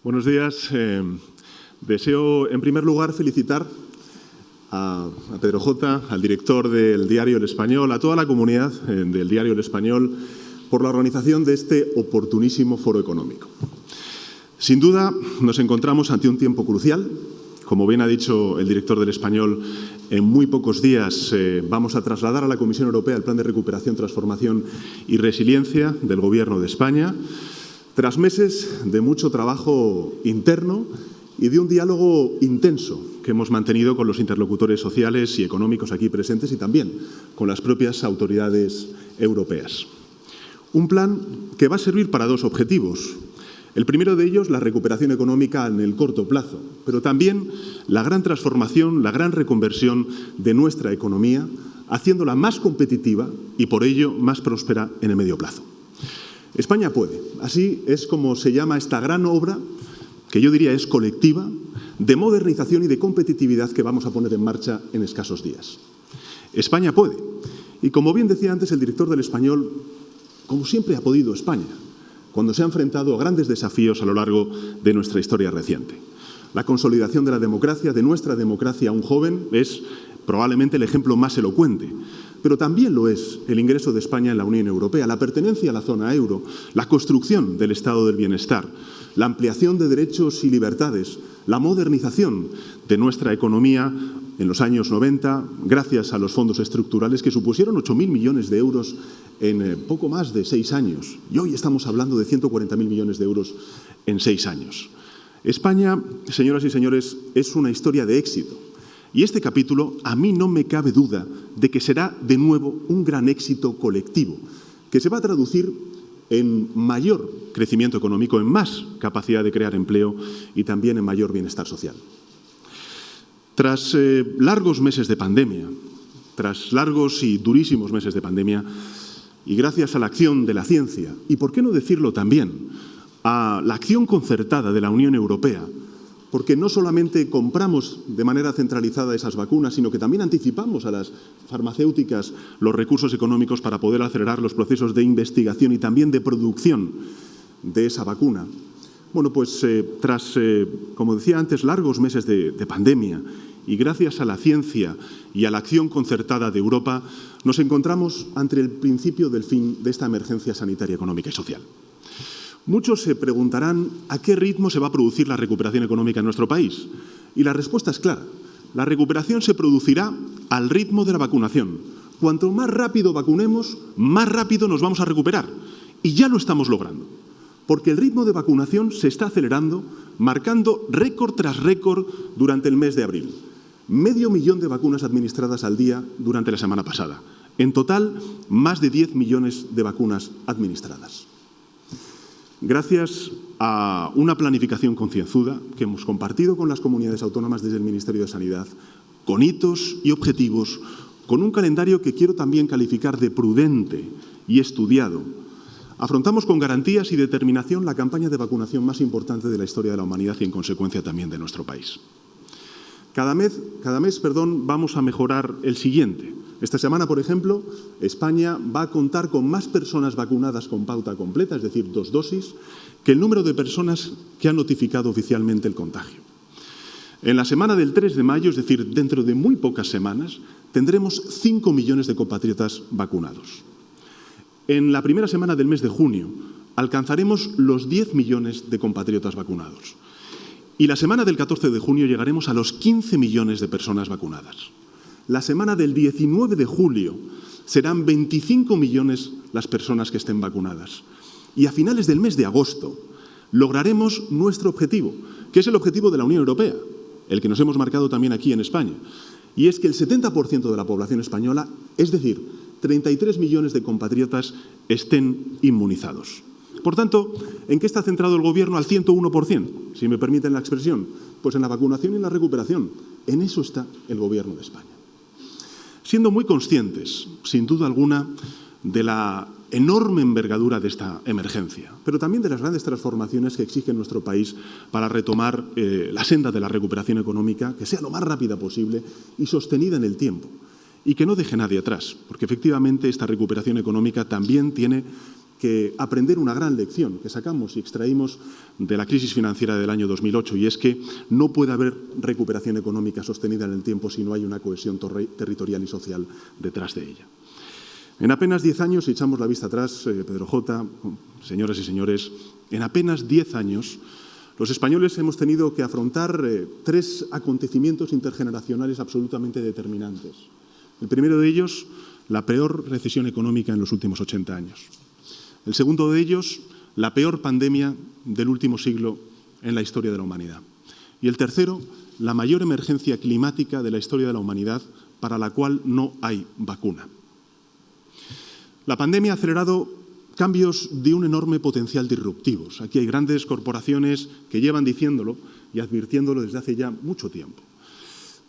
Buenos días. Deseo, en primer lugar, felicitar a Pedro J., al director del diario El Español, a toda la comunidad del diario El Español, por la organización de este oportunísimo foro económico. Sin duda, nos encontramos ante un tiempo crucial. Como bien ha dicho el director del Español, en muy pocos días vamos a trasladar a la Comisión Europea el Plan de Recuperación, Transformación y Resiliencia del Gobierno de España, tras meses de mucho trabajo interno y de un diálogo intenso que hemos mantenido con los interlocutores sociales y económicos aquí presentes y también con las propias autoridades europeas. Un plan que va a servir para dos objetivos. El primero de ellos, la recuperación económica en el corto plazo, pero también la gran transformación, la gran reconversión de nuestra economía, haciéndola más competitiva y, por ello, más próspera en el medio plazo. España puede. Así es como se llama esta gran obra, que yo diría es colectiva, de modernización y de competitividad que vamos a poner en marcha en escasos días. España puede. Y como bien decía antes el director del Español, como siempre ha podido España, cuando se ha enfrentado a grandes desafíos a lo largo de nuestra historia reciente. La consolidación de la democracia, de nuestra democracia aún joven, es probablemente el ejemplo más elocuente. Pero también lo es el ingreso de España en la Unión Europea, la pertenencia a la zona euro, la construcción del Estado del Bienestar, la ampliación de derechos y libertades, la modernización de nuestra economía en los años 90, gracias a los fondos estructurales que supusieron 8.000 millones de euros en poco más de 6 años. Y hoy estamos hablando de 140.000 millones de euros en 6 años. España, señoras y señores, es una historia de éxito. Y este capítulo, a mí no me cabe duda de que será de nuevo un gran éxito colectivo, que se va a traducir en mayor crecimiento económico, en más capacidad de crear empleo y también en mayor bienestar social. Tras largos meses de pandemia, tras largos y durísimos meses de pandemia, y gracias a la acción de la ciencia, y por qué no decirlo también, a la acción concertada de la Unión Europea, porque no solamente compramos de manera centralizada esas vacunas, sino que también anticipamos a las farmacéuticas los recursos económicos para poder acelerar los procesos de investigación y también de producción de esa vacuna. Bueno, pues tras, como decía antes, largos meses de pandemia y gracias a la ciencia y a la acción concertada de Europa, nos encontramos ante el principio del fin de esta emergencia sanitaria, económica y social. Muchos se preguntarán a qué ritmo se va a producir la recuperación económica en nuestro país. Y la respuesta es clara. La recuperación se producirá al ritmo de la vacunación. Cuanto más rápido vacunemos, más rápido nos vamos a recuperar. Y ya lo estamos logrando. Porque el ritmo de vacunación se está acelerando, marcando récord tras récord durante el mes de abril. 500.000 de vacunas administradas al día durante la semana pasada. En total, más de 10 millones de vacunas administradas. Gracias a una planificación concienzuda que hemos compartido con las comunidades autónomas desde el Ministerio de Sanidad, con hitos y objetivos, con un calendario que quiero también calificar de prudente y estudiado, afrontamos con garantías y determinación la campaña de vacunación más importante de la historia de la humanidad y, en consecuencia, también de nuestro país. Cada mes, vamos a mejorar el siguiente. Esta semana, por ejemplo, España va a contar con más personas vacunadas con pauta completa, es decir, 2 dosis, que el número de personas que han notificado oficialmente el contagio. En la semana del 3 de mayo, es decir, dentro de muy pocas semanas, tendremos 5 millones de compatriotas vacunados. En la primera semana del mes de junio alcanzaremos los 10 millones de compatriotas vacunados. Y la semana del 14 de junio llegaremos a los 15 millones de personas vacunadas. La semana del 19 de julio serán 25 millones las personas que estén vacunadas. Y a finales del mes de agosto lograremos nuestro objetivo, que es el objetivo de la Unión Europea, el que nos hemos marcado también aquí en España. Y es que el 70% de la población española, es decir, 33 millones de compatriotas, estén inmunizados. Por tanto, ¿en qué está centrado el Gobierno al 101%? Si me permiten la expresión, pues en la vacunación y en la recuperación. En eso está el Gobierno de España. Siendo muy conscientes, sin duda alguna, de la enorme envergadura de esta emergencia, pero también de las grandes transformaciones que exige nuestro país para retomar la senda de la recuperación económica, que sea lo más rápida posible y sostenida en el tiempo, y que no deje nadie atrás, porque efectivamente esta recuperación económica también tiene que aprender una gran lección que sacamos y extraímos de la crisis financiera del año 2008, y es que no puede haber recuperación económica sostenida en el tiempo si no hay una cohesión territorial y social detrás de ella. En apenas 10 años, si echamos la vista atrás, Pedro J., señoras y señores, en apenas 10 años, los españoles hemos tenido que afrontar 3 acontecimientos intergeneracionales absolutamente determinantes. El primero de ellos, la peor recesión económica en los últimos 80 años. El segundo de ellos, la peor pandemia del último siglo en la historia de la humanidad. Y el tercero, la mayor emergencia climática de la historia de la humanidad, para la cual no hay vacuna. La pandemia ha acelerado cambios de un enorme potencial disruptivos. Aquí hay grandes corporaciones que llevan diciéndolo y advirtiéndolo desde hace ya mucho tiempo.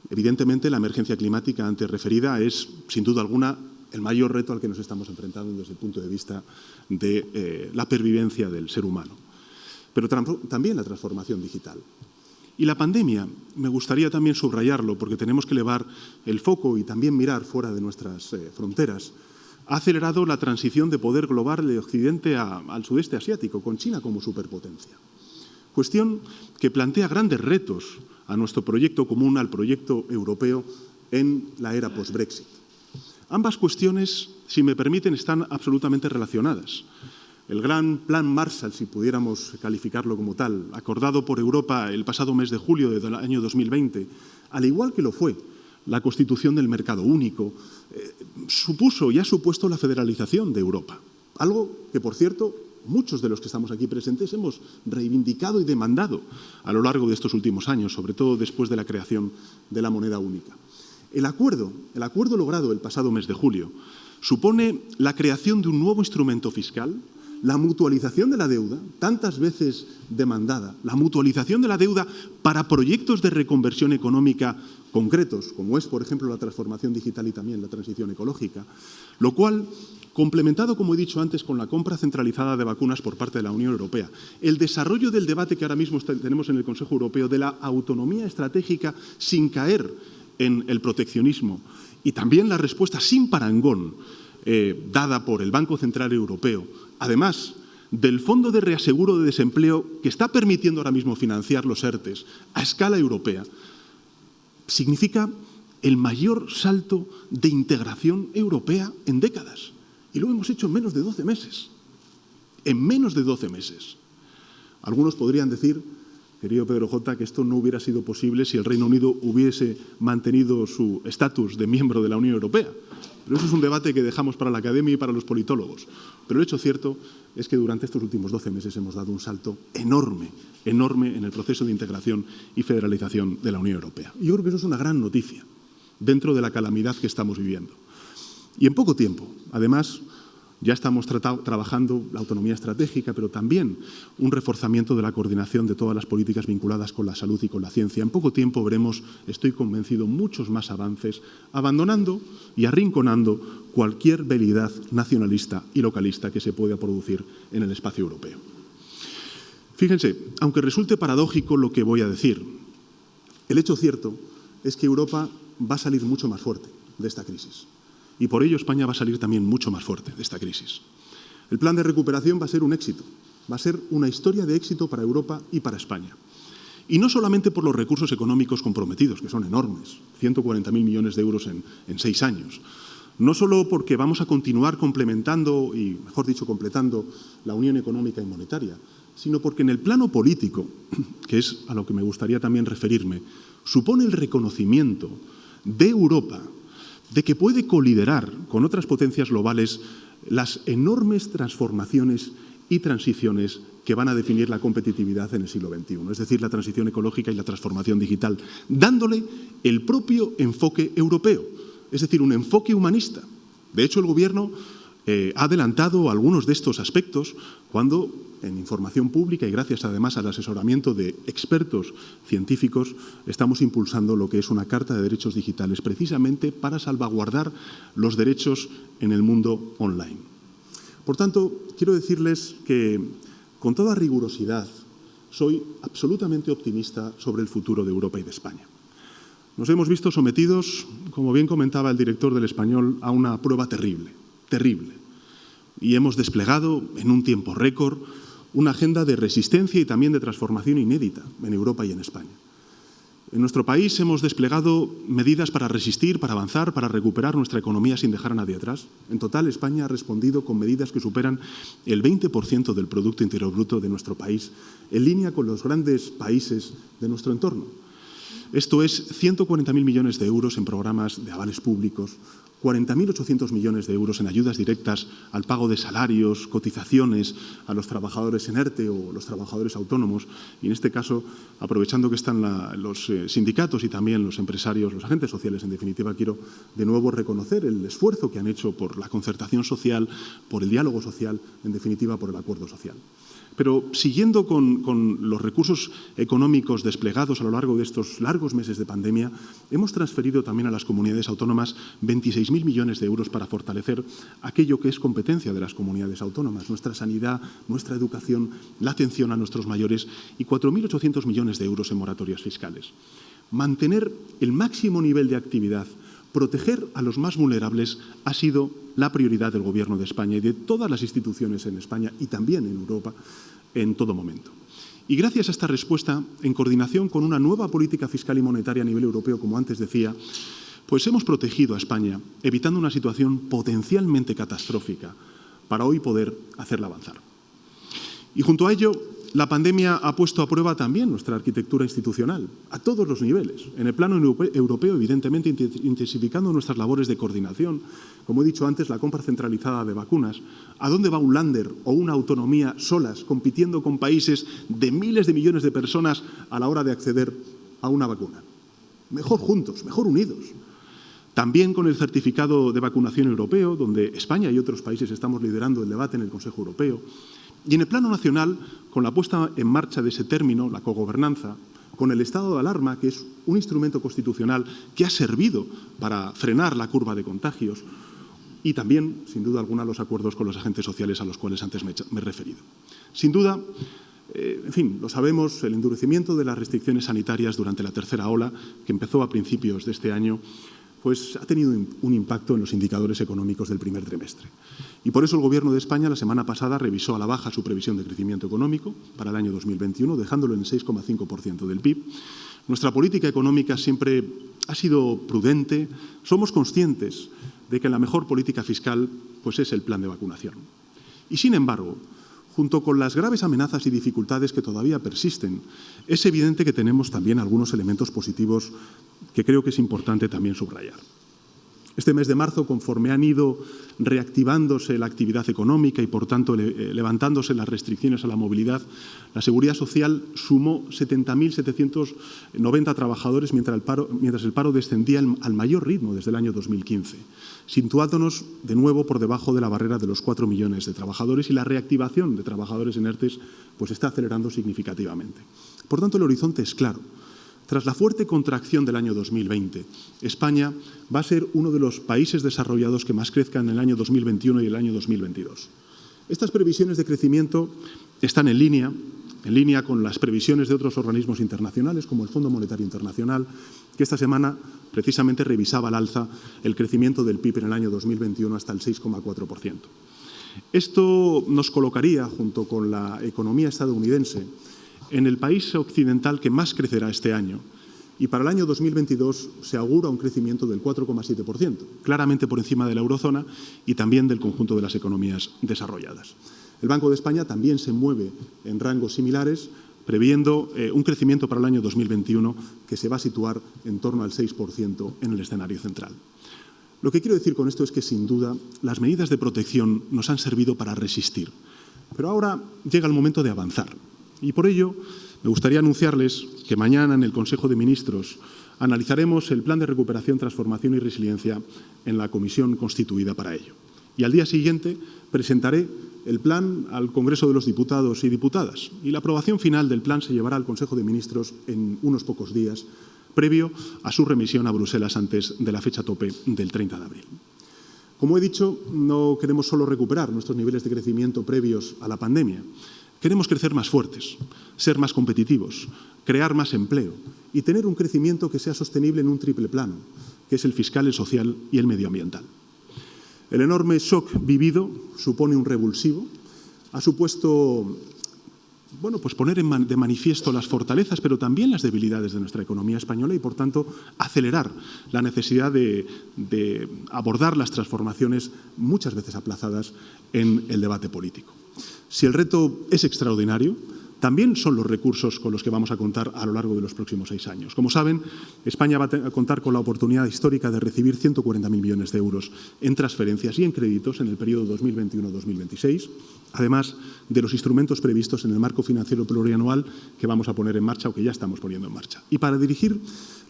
Evidentemente, la emergencia climática antes referida es, sin duda alguna, el mayor reto al que nos estamos enfrentando desde el punto de vista de la pervivencia del ser humano. Pero también la transformación digital. Y la pandemia, me gustaría también subrayarlo, porque tenemos que elevar el foco y también mirar fuera de nuestras fronteras, ha acelerado la transición de poder global de Occidente al sudeste asiático, con China como superpotencia. Cuestión que plantea grandes retos a nuestro proyecto común, al proyecto europeo, en la era post-Brexit. Ambas cuestiones, si me permiten, están absolutamente relacionadas. El gran Plan Marshall, si pudiéramos calificarlo como tal, acordado por Europa el pasado mes de julio del año 2020, al igual que lo fue la constitución del mercado único, supuso y ha supuesto la federalización de Europa. Algo que, por cierto, muchos de los que estamos aquí presentes hemos reivindicado y demandado a lo largo de estos últimos años, sobre todo después de la creación de la moneda única. El acuerdo logrado el pasado mes de julio supone la creación de un nuevo instrumento fiscal, la mutualización de la deuda, tantas veces demandada, la mutualización de la deuda para proyectos de reconversión económica concretos, como es, por ejemplo, la transformación digital y también la transición ecológica, lo cual, complementado, como he dicho antes, con la compra centralizada de vacunas por parte de la Unión Europea, el desarrollo del debate que ahora mismo tenemos en el Consejo Europeo de la autonomía estratégica sin caer en el proteccionismo y también la respuesta sin parangón dada por el Banco Central Europeo, además del Fondo de Reaseguro de Desempleo que está permitiendo ahora mismo financiar los ERTEs a escala europea, significa el mayor salto de integración europea en décadas. Y lo hemos hecho en menos de 12 meses. En menos de 12 meses. Algunos podrían decir, querido Pedro J., que esto no hubiera sido posible si el Reino Unido hubiese mantenido su estatus de miembro de la Unión Europea. Pero eso es un debate que dejamos para la academia y para los politólogos. Pero el hecho cierto es que durante estos últimos 12 meses hemos dado un salto enorme, enorme en el proceso de integración y federalización de la Unión Europea. Y yo creo que eso es una gran noticia dentro de la calamidad que estamos viviendo. Y en poco tiempo, además, ya estamos trabajando la autonomía estratégica, pero también un reforzamiento de la coordinación de todas las políticas vinculadas con la salud y con la ciencia. En poco tiempo veremos, estoy convencido, muchos más avances, abandonando y arrinconando cualquier veleidad nacionalista y localista que se pueda producir en el espacio europeo. Fíjense, aunque resulte paradójico lo que voy a decir, el hecho cierto es que Europa va a salir mucho más fuerte de esta crisis. Y por ello España va a salir también mucho más fuerte de esta crisis. El plan de recuperación va a ser un éxito, va a ser una historia de éxito para Europa y para España. Y no solamente por los recursos económicos comprometidos, que son enormes, 140.000 millones de euros en 6 años. No solo porque vamos a continuar complementando y, mejor dicho, completando la Unión Económica y Monetaria, sino porque en el plano político, que es a lo que me gustaría también referirme, supone el reconocimiento de Europa de que puede coliderar con otras potencias globales las enormes transformaciones y transiciones que van a definir la competitividad en el siglo XXI, es decir, la transición ecológica y la transformación digital, dándole el propio enfoque europeo, es decir, un enfoque humanista. De hecho, el Gobierno ha adelantado algunos de estos aspectos cuando, en información pública y gracias además al asesoramiento de expertos científicos, estamos impulsando lo que es una Carta de Derechos Digitales, precisamente para salvaguardar los derechos en el mundo online. Por tanto, quiero decirles que, con toda rigurosidad, soy absolutamente optimista sobre el futuro de Europa y de España. Nos hemos visto sometidos, como bien comentaba el director del Español, a una prueba terrible, terrible. y hemos desplegado en un tiempo récord una agenda de resistencia y también de transformación inédita en Europa y en España. En nuestro país hemos desplegado medidas para resistir, para avanzar, para recuperar nuestra economía sin dejar a nadie atrás. En total, España ha respondido con medidas que superan el 20% del Producto Interior Bruto de nuestro país, en línea con los grandes países de nuestro entorno. Esto es 140.000 millones de euros en programas de avales públicos, 40.800 millones de euros en ayudas directas al pago de salarios, cotizaciones a los trabajadores en ERTE o los trabajadores autónomos. Y en este caso, aprovechando que están los sindicatos y también los empresarios, los agentes sociales, en definitiva, quiero de nuevo reconocer el esfuerzo que han hecho por la concertación social, por el diálogo social, en definitiva, por el acuerdo social. Pero siguiendo con los recursos económicos desplegados a lo largo de estos largos meses de pandemia, hemos transferido también a las comunidades autónomas 26.000 millones de euros para fortalecer aquello que es competencia de las comunidades autónomas, nuestra sanidad, nuestra educación, la atención a nuestros mayores y 4.800 millones de euros en moratorias fiscales. Mantener el máximo nivel de actividad, proteger a los más vulnerables ha sido la prioridad del Gobierno de España y de todas las instituciones en España y también en Europa en todo momento. Y gracias a esta respuesta, en coordinación con una nueva política fiscal y monetaria a nivel europeo, como antes decía, pues hemos protegido a España, evitando una situación potencialmente catastrófica para hoy poder hacerla avanzar. Y junto a ello, la pandemia ha puesto a prueba también nuestra arquitectura institucional, a todos los niveles. En el plano europeo, evidentemente, intensificando nuestras labores de coordinación. Como he dicho antes, la compra centralizada de vacunas. ¿A dónde va un Länder o una autonomía solas, compitiendo con países de miles de millones de personas a la hora de acceder a una vacuna? Mejor juntos, mejor unidos. También con el certificado de vacunación europeo, donde España y otros países estamos liderando el debate en el Consejo Europeo. Y en el plano nacional, con la puesta en marcha de ese término, la cogobernanza, con el estado de alarma, que es un instrumento constitucional que ha servido para frenar la curva de contagios, y también, sin duda alguna, los acuerdos con los agentes sociales a los cuales antes me he referido. Sin duda, en fin, lo sabemos, el endurecimiento de las restricciones sanitarias durante la tercera ola, que empezó a principios de este año, pues ha tenido un impacto en los indicadores económicos del primer trimestre. Y por eso el Gobierno de España la semana pasada revisó a la baja su previsión de crecimiento económico para el año 2021, dejándolo en el 6,5% del PIB. Nuestra política económica siempre ha sido prudente. Somos conscientes de que la mejor política fiscal pues es el plan de vacunación. Y sin embargo, junto con las graves amenazas y dificultades que todavía persisten, es evidente que tenemos también algunos elementos positivos que creo que es importante también subrayar. Este mes de marzo, conforme han ido reactivándose la actividad económica y, por tanto, levantándose las restricciones a la movilidad, la Seguridad Social sumó 70.790 trabajadores mientras el paro descendía al mayor ritmo desde el año 2015, situándonos de nuevo por debajo de la barrera de los 4 millones de trabajadores y la reactivación de trabajadores en ERTE pues está acelerando significativamente. Por tanto, el horizonte es claro. Tras la fuerte contracción del año 2020, España va a ser uno de los países desarrollados que más crezcan en el año 2021 y el año 2022. Estas previsiones de crecimiento están en línea con las previsiones de otros organismos internacionales, como el Fondo Monetario Internacional, que esta semana precisamente revisaba al alza el crecimiento del PIB en el año 2021 hasta el 6,4%. Esto nos colocaría, junto con la economía estadounidense, en el país occidental que más crecerá este año. Y para el año 2022 se augura un crecimiento del 4,7%, claramente por encima de la eurozona y también del conjunto de las economías desarrolladas. El Banco de España también se mueve en rangos similares, previendo un crecimiento para el año 2021 que se va a situar en torno al 6% en el escenario central. Lo que quiero decir con esto es que, sin duda, las medidas de protección nos han servido para resistir. Pero ahora llega el momento de avanzar. Y por ello, me gustaría anunciarles que mañana en el Consejo de Ministros analizaremos el Plan de Recuperación, Transformación y Resiliencia en la comisión constituida para ello. Y al día siguiente presentaré el plan al Congreso de los Diputados y Diputadas. Y la aprobación final del plan se llevará al Consejo de Ministros en unos pocos días, previo a su remisión a Bruselas antes de la fecha tope del 30 de abril. Como he dicho, no queremos solo recuperar nuestros niveles de crecimiento previos a la pandemia. Queremos crecer más fuertes, ser más competitivos, crear más empleo y tener un crecimiento que sea sostenible en un triple plano, que es el fiscal, el social y el medioambiental. El enorme shock vivido supone un revulsivo. Ha supuesto pues poner de manifiesto las fortalezas, pero también las debilidades de nuestra economía española y, por tanto, acelerar la necesidad de abordar las transformaciones muchas veces aplazadas en el debate político. Si el reto es extraordinario, también son los recursos con los que vamos a contar a lo largo de los próximos 6 años. Como saben, España va a contar con la oportunidad histórica de recibir 140.000 millones de euros en transferencias y en créditos en el periodo 2021-2026, además de los instrumentos previstos en el marco financiero plurianual que vamos a poner en marcha o que ya estamos poniendo en marcha. Y para dirigir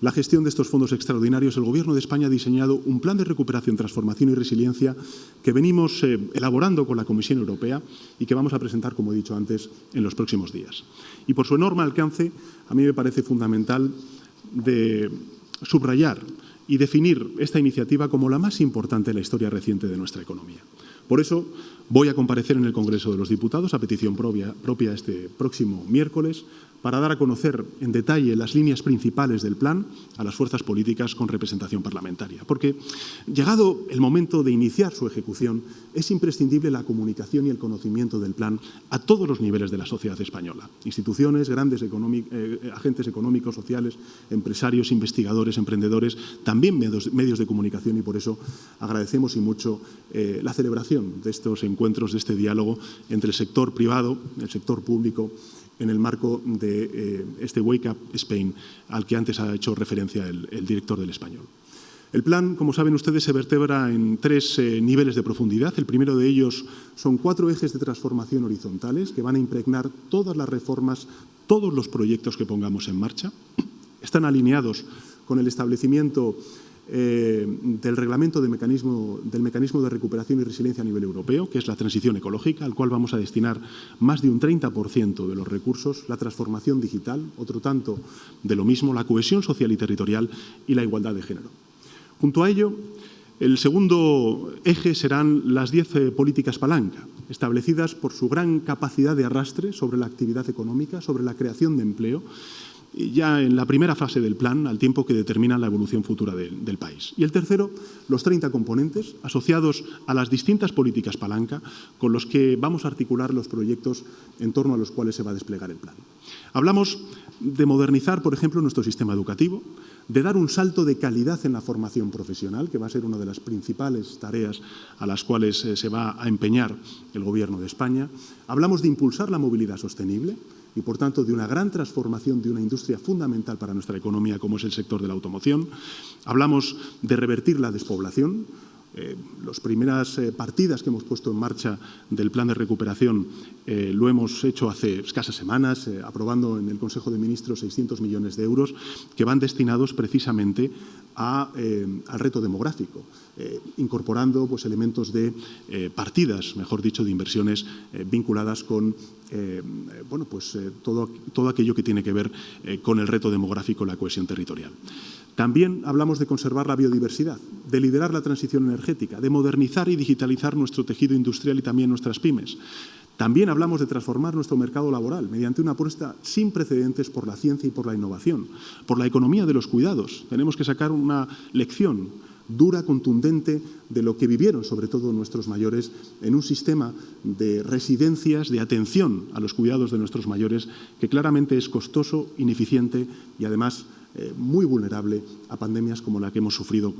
la gestión de estos fondos extraordinarios, el Gobierno de España ha diseñado un plan de recuperación, transformación y resiliencia que venimos elaborando con la Comisión Europea y que vamos a presentar, como he dicho antes, en los próximos días. Y por su enorme alcance, a mí me parece fundamental de subrayar y definir esta iniciativa como la más importante en la historia reciente de nuestra economía. Por eso voy a comparecer en el Congreso de los Diputados a petición propia este próximo miércoles para dar a conocer en detalle las líneas principales del plan a las fuerzas políticas con representación parlamentaria. Porque, llegado el momento de iniciar su ejecución, es imprescindible la comunicación y el conocimiento del plan a todos los niveles de la sociedad española. Instituciones, grandes agentes económicos, sociales, empresarios, investigadores, emprendedores, también medios de comunicación, y por eso agradecemos y mucho la celebración de estos encuentros, de este diálogo entre el sector privado, el sector público, en el marco de este Wake Up Spain al que antes ha hecho referencia el director del Español. El plan, como saben ustedes, se vertebra en 3 niveles de profundidad. El primero de ellos son 4 ejes de transformación horizontales que van a impregnar todas las reformas, todos los proyectos que pongamos en marcha. Están alineados con el establecimiento del reglamento del mecanismo de recuperación y resiliencia a nivel europeo, que es la transición ecológica, al cual vamos a destinar más de un 30% de los recursos, la transformación digital, otro tanto de lo mismo, la cohesión social y territorial y la igualdad de género. Junto a ello, el segundo eje serán las 10 políticas palanca, establecidas por su gran capacidad de arrastre sobre la actividad económica, sobre la creación de empleo, ya en la primera fase del plan, al tiempo que determinan la evolución futura del país. Y el tercero, los 30 componentes asociados a las distintas políticas palanca con los que vamos a articular los proyectos en torno a los cuales se va a desplegar el plan. Hablamos de modernizar, por ejemplo, nuestro sistema educativo, de dar un salto de calidad en la formación profesional, que va a ser una de las principales tareas a las cuales se va a empeñar el Gobierno de España. Hablamos de impulsar la movilidad sostenible y, por tanto, de una gran transformación de una industria fundamental para nuestra economía, como es el sector de la automoción. Hablamos de revertir la despoblación. Las primeras partidas que hemos puesto en marcha del plan de recuperación lo hemos hecho hace escasas semanas, aprobando en el Consejo de Ministros 600 millones de euros que van destinados precisamente al reto demográfico, incorporando elementos de partidas, mejor dicho, de inversiones vinculadas con todo aquello que tiene que ver con el reto demográfico y la cohesión territorial. También hablamos de conservar la biodiversidad, de liderar la transición energética, de modernizar y digitalizar nuestro tejido industrial y también nuestras pymes. También hablamos de transformar nuestro mercado laboral mediante una apuesta sin precedentes por la ciencia y por la innovación, por la economía de los cuidados. Tenemos que sacar una lección dura, contundente, de lo que vivieron sobre todo nuestros mayores en un sistema de residencias, de atención a los cuidados de nuestros mayores, que claramente es costoso, ineficiente y además muy vulnerable a pandemias como la que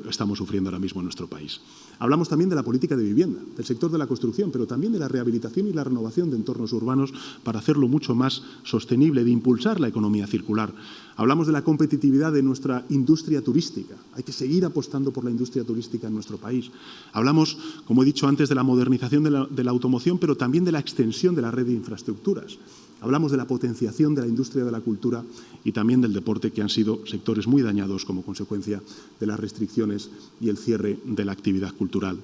estamos sufriendo ahora mismo en nuestro país. Hablamos también de la política de vivienda, del sector de la construcción, pero también de la rehabilitación y la renovación de entornos urbanos para hacerlo mucho más sostenible, de impulsar la economía circular. Hablamos de la competitividad de nuestra industria turística. Hay que seguir apostando por la industria turística en nuestro país. Hablamos, como he dicho antes, de la modernización de la automoción, pero también de la extensión de la red de infraestructuras. Hablamos de la potenciación de la industria de la cultura y también del deporte, que han sido sectores muy dañados como consecuencia de las restricciones y el cierre de la actividad cultural.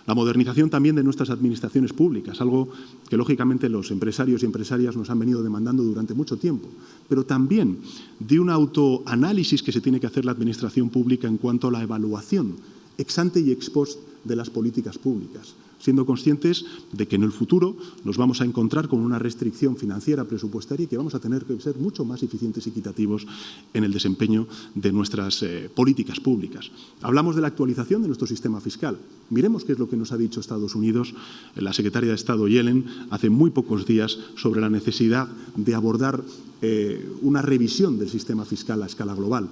La modernización también de nuestras administraciones públicas, algo que lógicamente los empresarios y empresarias nos han venido demandando durante mucho tiempo, pero también de un autoanálisis que se tiene que hacer la administración pública en cuanto a la evaluación ex ante y ex post de las políticas públicas. siendo conscientes de que en el futuro nos vamos a encontrar con una restricción financiera presupuestaria y que vamos a tener que ser mucho más eficientes y equitativos en el desempeño de nuestras políticas públicas. Hablamos de la actualización de nuestro sistema fiscal. Miremos qué es lo que nos ha dicho Estados Unidos, la secretaria de Estado Yellen, hace muy pocos días sobre la necesidad de abordar una revisión del sistema fiscal a escala global.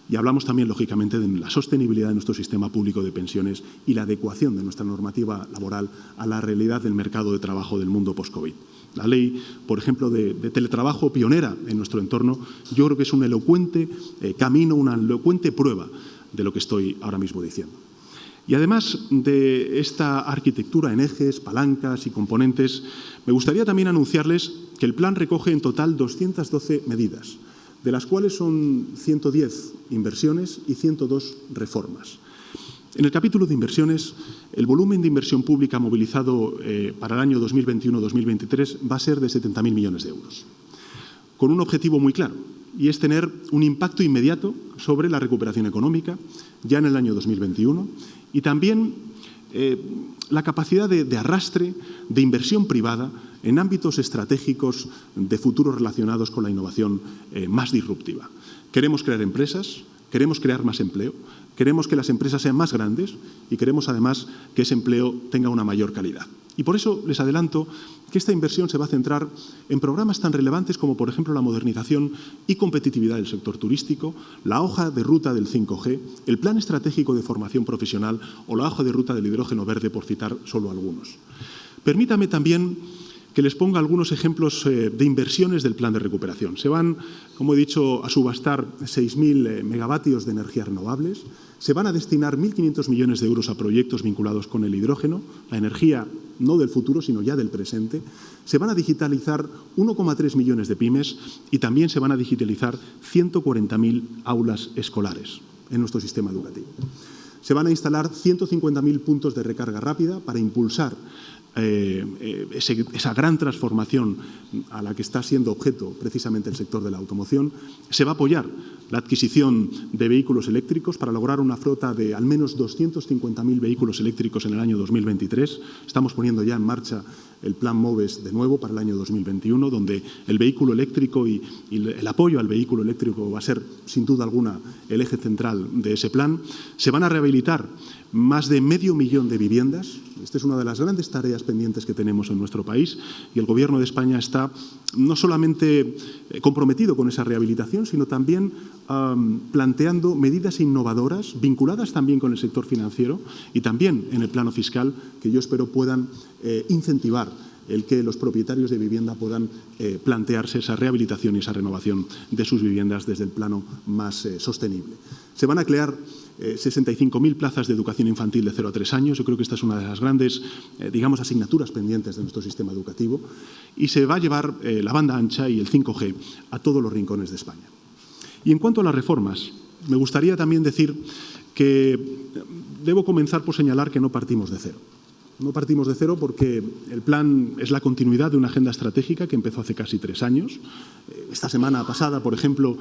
Y hablamos también, lógicamente, de la sostenibilidad de nuestro sistema público de pensiones y la adecuación de nuestra normativa laboral a la realidad del mercado de trabajo del mundo post-COVID. La ley, por ejemplo, de teletrabajo pionera en nuestro entorno, yo creo que es un elocuente camino, una elocuente prueba de lo que estoy ahora mismo diciendo. Y además de esta arquitectura en ejes, palancas y componentes, me gustaría también anunciarles que el plan recoge en total 212 medidas, de las cuales son 110 inversiones y 102 reformas. En el capítulo de inversiones, el volumen de inversión pública movilizado para el año 2021-2023 va a ser de 70.000 millones de euros, con un objetivo muy claro, y es tener un impacto inmediato sobre la recuperación económica ya en el año 2021 y también la capacidad de arrastre de inversión privada en ámbitos estratégicos de futuro relacionados con la innovación más disruptiva. Queremos crear empresas, queremos crear más empleo, queremos que las empresas sean más grandes y queremos además que ese empleo tenga una mayor calidad. Y por eso les adelanto que esta inversión se va a centrar en programas tan relevantes como, por ejemplo, la modernización y competitividad del sector turístico, la hoja de ruta del 5G, el plan estratégico de formación profesional o la hoja de ruta del hidrógeno verde, por citar solo algunos. Permítame también que les ponga algunos ejemplos de inversiones del plan de recuperación. Se van, como he dicho, a subastar 6.000 megavatios de energías renovables, se van a destinar 1.500 millones de euros a proyectos vinculados con el hidrógeno, la energía no del futuro, sino ya del presente, se van a digitalizar 1,3 millones de pymes y también se van a digitalizar 140.000 aulas escolares en nuestro sistema educativo. Se van a instalar 150.000 puntos de recarga rápida para impulsar esa gran transformación a la que está siendo objeto precisamente el sector de la automoción. Se va a apoyar la adquisición de vehículos eléctricos para lograr una flota de al menos 250.000 vehículos eléctricos en el año 2023. Estamos poniendo ya en marcha el plan MOVES de nuevo para el año 2021, donde el vehículo eléctrico y el apoyo al vehículo eléctrico va a ser, sin duda alguna, el eje central de ese plan. Se van a rehabilitar más de 500.000 de viviendas. Esta es una de las grandes tareas pendientes que tenemos en nuestro país y el Gobierno de España está no solamente comprometido con esa rehabilitación, sino también planteando medidas innovadoras vinculadas también con el sector financiero y también en el plano fiscal que yo espero puedan incentivar el que los propietarios de vivienda puedan plantearse esa rehabilitación y esa renovación de sus viviendas desde el plano más sostenible. Se van a crear 65.000 plazas de educación infantil de 0 a 3 años. Yo creo que esta es una de las grandes, digamos, asignaturas pendientes de nuestro sistema educativo. Y se va a llevar la banda ancha y el 5G a todos los rincones de España. Y en cuanto a las reformas, me gustaría también decir que debo comenzar por señalar que no partimos de cero. No partimos de cero porque el plan es la continuidad de una agenda estratégica que empezó hace casi 3 años. Esta semana pasada, por ejemplo,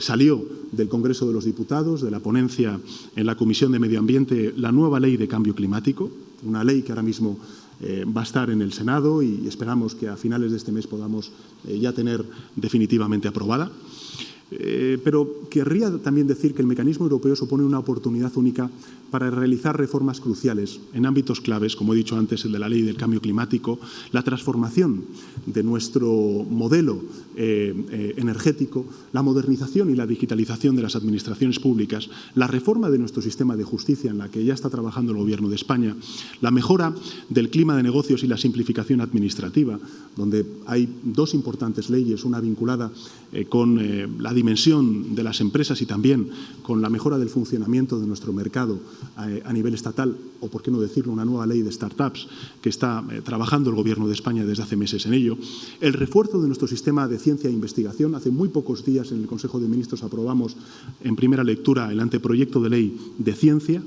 salió del Congreso de los Diputados, de la ponencia en la Comisión de Medio Ambiente, la nueva ley de cambio climático, una ley que ahora mismo va a estar en el Senado y esperamos que a finales de este mes podamos ya tener definitivamente aprobada. Pero querría también decir que el mecanismo europeo supone una oportunidad única para realizar reformas cruciales en ámbitos claves, como he dicho antes, el de la ley del cambio climático, la transformación de nuestro modelo energético, la modernización y la digitalización de las administraciones públicas, la reforma de nuestro sistema de justicia en la que ya está trabajando el Gobierno de España, la mejora del clima de negocios y la simplificación administrativa, donde hay 2 importantes leyes, una vinculada con la dimensión de las empresas y también con la mejora del funcionamiento de nuestro mercado a nivel estatal, o por qué no decirlo, una nueva ley de startups que está trabajando el Gobierno de España desde hace meses en ello, el refuerzo de nuestro sistema de ciencia e investigación. Hace muy pocos días en el Consejo de Ministros aprobamos en primera lectura el anteproyecto de ley de ciencia.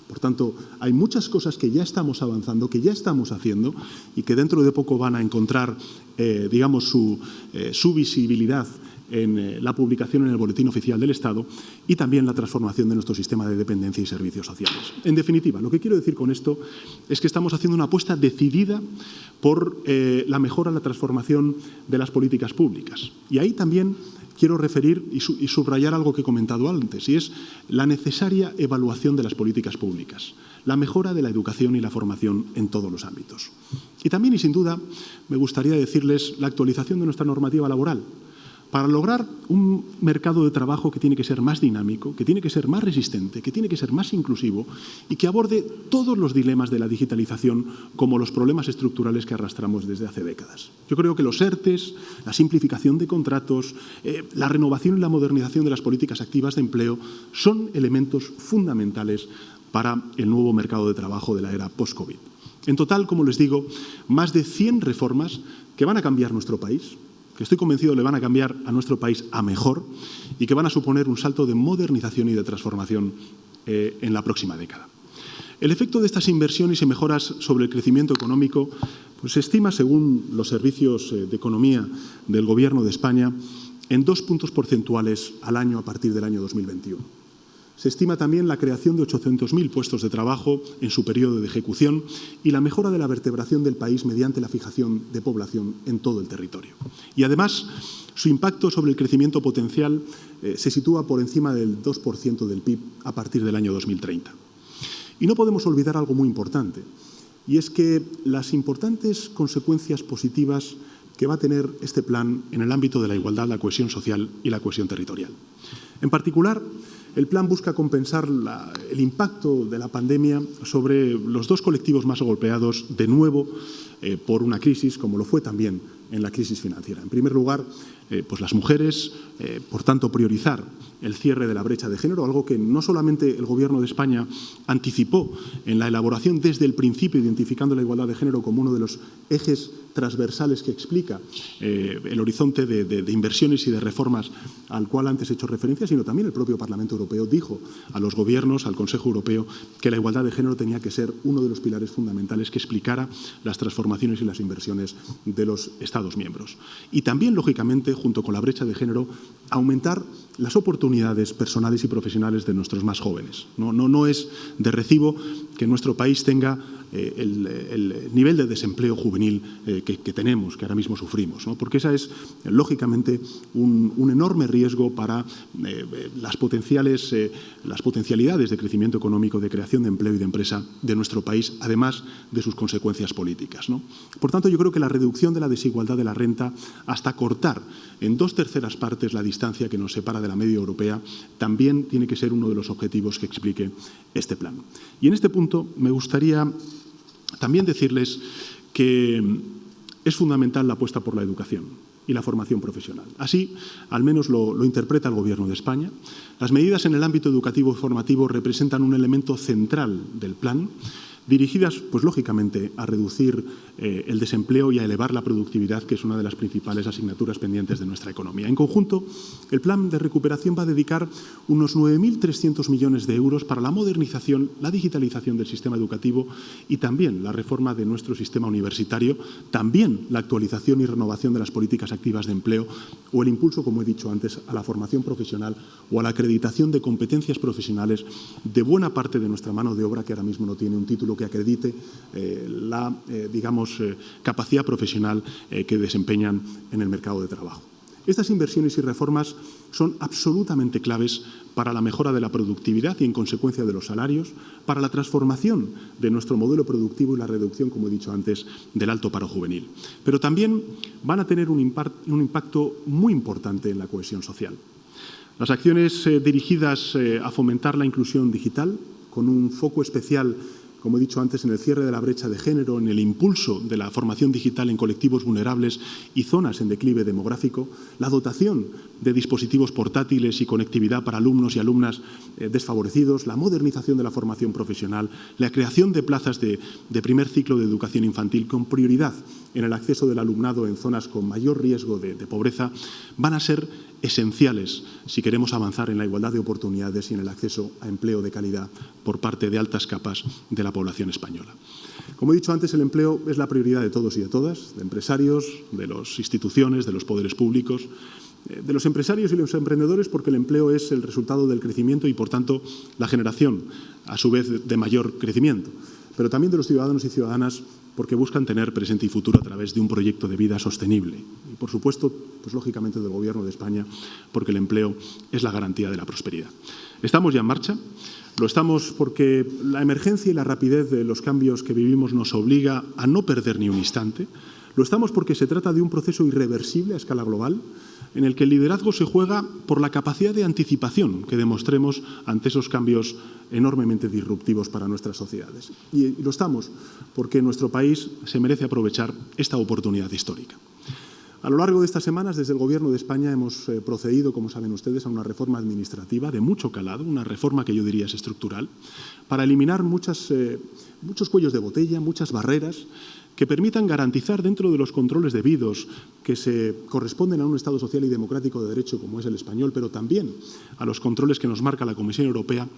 Por tanto, hay muchas cosas que ya estamos avanzando, que ya estamos haciendo y que dentro de poco van a encontrar, digamos, su visibilidad en la publicación en el Boletín Oficial del Estado y también la transformación de nuestro sistema de dependencia y servicios sociales. En definitiva, lo que quiero decir con esto es que estamos haciendo una apuesta decidida por la mejora, la transformación de las políticas públicas. Y ahí también quiero referir y subrayar algo que he comentado antes, y es la necesaria evaluación de las políticas públicas, la mejora de la educación y la formación en todos los ámbitos. Y también, y sin duda, me gustaría decirles la actualización de nuestra normativa laboral, para lograr un mercado de trabajo que tiene que ser más dinámico, que tiene que ser más resistente, que tiene que ser más inclusivo y que aborde todos los dilemas de la digitalización como los problemas estructurales que arrastramos desde hace décadas. Yo creo que los ERTEs, la simplificación de contratos, la renovación y la modernización de las políticas activas de empleo son elementos fundamentales para el nuevo mercado de trabajo de la era post-COVID. En total, como les digo, más de 100 reformas que van a cambiar nuestro país, que estoy convencido le van a cambiar a nuestro país a mejor y que van a suponer un salto de modernización y de transformación en la próxima década. El efecto de estas inversiones y mejoras sobre el crecimiento económico pues, se estima, según los servicios de economía del Gobierno de España, en 2 puntos porcentuales al año a partir del año 2021. Se estima también la creación de 800.000 puestos de trabajo en su periodo de ejecución y la mejora de la vertebración del país mediante la fijación de población en todo el territorio. Y además, su impacto sobre el crecimiento potencial se sitúa por encima del 2% del PIB a partir del año 2030. Y no podemos olvidar algo muy importante, y es que las importantes consecuencias positivas que va a tener este plan en el ámbito de la igualdad, la cohesión social y la cohesión territorial. En particular, el plan busca compensar el impacto de la pandemia sobre los dos colectivos más golpeados de nuevo por una crisis, como lo fue también en la crisis financiera. En primer lugar, pues las mujeres, por tanto, priorizar el cierre de la brecha de género, algo que no solamente el Gobierno de España anticipó en la elaboración desde el principio, identificando la igualdad de género como uno de los ejes transversales que explica el horizonte de inversiones y de reformas al cual antes he hecho referencia, sino también el propio Parlamento Europeo dijo a los gobiernos, al Consejo Europeo, que la igualdad de género tenía que ser uno de los pilares fundamentales que explicara las transformaciones y las inversiones de los Estados miembros. Y también, lógicamente, junto con la brecha de género, aumentar las oportunidades personales y profesionales de nuestros más jóvenes. No es de recibo que nuestro país tenga el nivel de desempleo juvenil que tenemos, que ahora mismo sufrimos, ¿no? Porque esa es, lógicamente, un enorme riesgo para las potencialidades de crecimiento económico, de creación de empleo y de empresa de nuestro país, además de sus consecuencias políticas, ¿no? Por tanto, yo creo que la reducción de la desigualdad de la renta hasta cortar en 2/3 partes la distancia que nos separa de la media europea también tiene que ser uno de los objetivos que explique este plan. Y en este punto me gustaría también decirles que es fundamental la apuesta por la educación y la formación profesional. Así, al menos lo interpreta el Gobierno de España. Las medidas en el ámbito educativo y formativo representan un elemento central del plan, dirigidas, pues lógicamente, a reducir el desempleo y a elevar la productividad, que es una de las principales asignaturas pendientes de nuestra economía. En conjunto, el plan de recuperación va a dedicar unos 9.300 millones de euros para la modernización, la digitalización del sistema educativo y también la reforma de nuestro sistema universitario, también la actualización y renovación de las políticas activas de empleo o el impulso, como he dicho antes, a la formación profesional o a la acreditación de competencias profesionales de buena parte de nuestra mano de obra que ahora mismo no tiene un título que acredite la capacidad profesional que desempeñan en el mercado de trabajo. Estas inversiones y reformas son absolutamente claves para la mejora de la productividad y, en consecuencia, de los salarios, para la transformación de nuestro modelo productivo y la reducción, como he dicho antes, del alto paro juvenil. Pero también van a tener un impacto muy importante en la cohesión social. Las acciones dirigidas a fomentar la inclusión digital, con un foco especial, como he dicho antes, en el cierre de la brecha de género, en el impulso de la formación digital en colectivos vulnerables y zonas en declive demográfico, la dotación de dispositivos portátiles y conectividad para alumnos y alumnas desfavorecidos, la modernización de la formación profesional, la creación de plazas de primer ciclo de educación infantil con prioridad en el acceso del alumnado en zonas con mayor riesgo de pobreza, van a ser esenciales si queremos avanzar en la igualdad de oportunidades y en el acceso a empleo de calidad por parte de altas capas de la población española. Como he dicho antes, el empleo es la prioridad de todos y de todas, de empresarios, de las instituciones, de los poderes públicos, de los empresarios y los emprendedores, porque el empleo es el resultado del crecimiento y, por tanto, la generación, a su vez, de mayor crecimiento. Pero también de los ciudadanos y ciudadanas, porque buscan tener presente y futuro a través de un proyecto de vida sostenible. Y, por supuesto, pues lógicamente del Gobierno de España, porque el empleo es la garantía de la prosperidad. Estamos ya en marcha. Lo estamos porque la emergencia y la rapidez de los cambios que vivimos nos obliga a no perder ni un instante. Lo estamos porque se trata de un proceso irreversible a escala global, en el que el liderazgo se juega por la capacidad de anticipación que demostremos ante esos cambios enormemente disruptivos para nuestras sociedades. Y lo estamos porque nuestro país se merece aprovechar esta oportunidad histórica. A lo largo de estas semanas, desde el Gobierno de España hemos procedido, como saben ustedes, a una reforma administrativa de mucho calado, una reforma que yo diría es estructural, para eliminar muchos cuellos de botella, muchas barreras que permitan garantizar, dentro de los controles debidos que se corresponden a un Estado social y democrático de derecho como es el español, pero también a los controles que nos marca la Comisión Europea,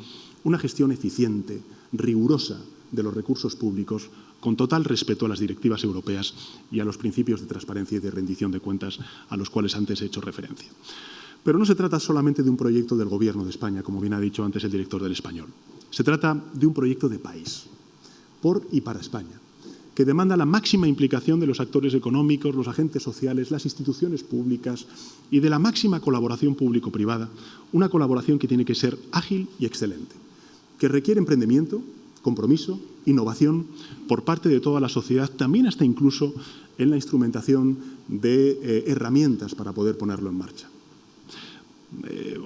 una gestión eficiente, rigurosa de los recursos públicos, con total respeto a las directivas europeas y a los principios de transparencia y de rendición de cuentas a los cuales antes he hecho referencia. Pero no se trata solamente de un proyecto del Gobierno de España, como bien ha dicho antes el director del Español. Se trata de un proyecto de país, por y para España, que demanda la máxima implicación de los actores económicos, los agentes sociales, las instituciones públicas y de la máxima colaboración público-privada, una colaboración que tiene que ser ágil y excelente, que requiere emprendimiento, compromiso, innovación por parte de toda la sociedad, también hasta incluso en la instrumentación de herramientas para poder ponerlo en marcha.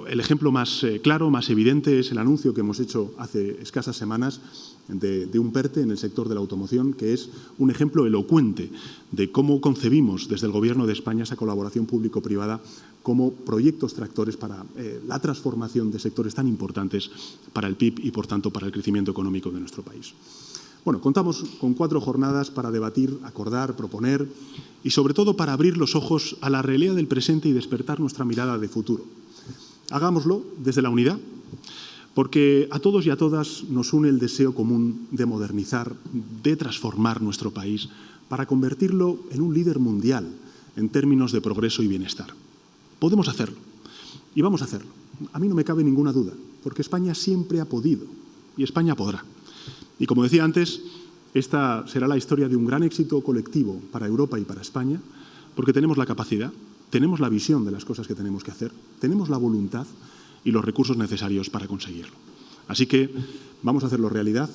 El ejemplo más claro, más evidente, es el anuncio que hemos hecho hace escasas semanas de un PERTE en el sector de la automoción, que es un ejemplo elocuente de cómo concebimos desde el Gobierno de España esa colaboración público-privada como proyectos tractores para la transformación de sectores tan importantes para el PIB y, por tanto, para el crecimiento económico de nuestro país. Bueno, contamos con 4 jornadas para debatir, acordar, proponer y, sobre todo, para abrir los ojos a la realidad del presente y despertar nuestra mirada de futuro. Hagámoslo desde la unidad, porque a todos y a todas nos une el deseo común de modernizar, de transformar nuestro país para convertirlo en un líder mundial en términos de progreso y bienestar. Podemos hacerlo y vamos a hacerlo. A mí no me cabe ninguna duda, porque España siempre ha podido y España podrá. Y como decía antes, esta será la historia de un gran éxito colectivo para Europa y para España, porque tenemos la capacidad, tenemos la visión de las cosas que tenemos que hacer, tenemos la voluntad y los recursos necesarios para conseguirlo. Así que vamos a hacerlo realidad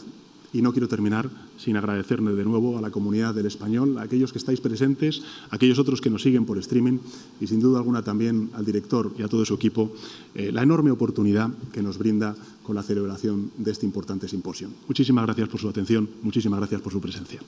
y no quiero terminar sin agradecerle de nuevo a la comunidad del Español, a aquellos que estáis presentes, a aquellos otros que nos siguen por streaming y sin duda alguna también al director y a todo su equipo la enorme oportunidad que nos brinda con la celebración de este importante simposio. Muchísimas gracias por su atención, muchísimas gracias por su presencia.